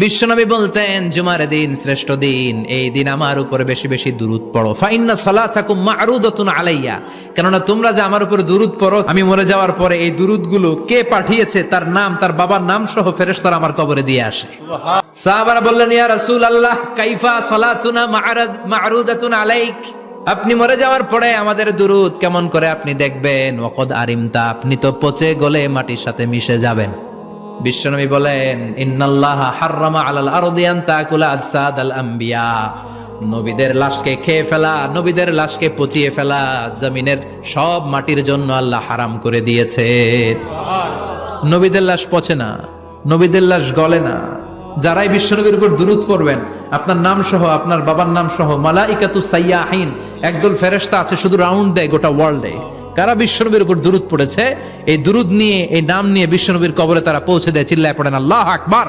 বিশ্বনবী বলতেন জুমার দিন শ্রেষ্ঠ দিন, এই দিন আমার উপরে বেশি বেশি দুরূদ পড়ো। ফাইন্না সালাতাকুম মা'রুদাতুন আলাইয়া, কেননা তোমরা যে আমার উপরে দুরূদ পড়ো, আমি মরে যাওয়ার পরে এই দুরূদগুলো কে পাঠিয়েছে তার নাম, তার বাবার নাম সহ ফেরেশতারা আমার কবরে দিয়ে আসে। সাহাবারা বললেন, ইয়া রাসূলুল্লাহ কাইফা সালাতুনা মা'রুদাতুন আলাইক, আপনি মরে যাওয়ার পরে আমাদের দুরূদ কেমন করে আপনি দেখবেন? ওয়াকাদ আরিমতা, আপনি তো পচে গলে মাটির সাথে মিশে যাবেন। বিশ্বনবী বলেন, ইন্নাল্লাহা হাররামা আলাল আরদি আন তাকুলা আজসাদাল আম্বিয়া, নবীদের লাশকে খেয়ে ফেলা, নবীদের লাশকে পচিয়ে ফেলা জমিনের সব মাটির জন্য আল্লাহ হারাম করে দিয়েছে। নবীদের লাশ পচে না, নবীদের লাশ গলে না। যারাই বিশ্বনবীর উপর দুরূদ পড়বেন, আপনার নাম সহ, আপনার বাবার নাম সহ, মালাইকাতু সাইয়াহিন, একদল ফেরেশতা আছে শুধু রাউন্ড দেয় গোটা ওয়ার্ল্ডে। কারা বিশ্বনবীর উপর দুরূদ পড়েছে, এই দুরূদ নিয়ে, এই নাম নিয়ে বিশ্বনবীর কবরে তারা পৌঁছে দেয়। চিল্লায় পড়েন আল্লাহু আকবার।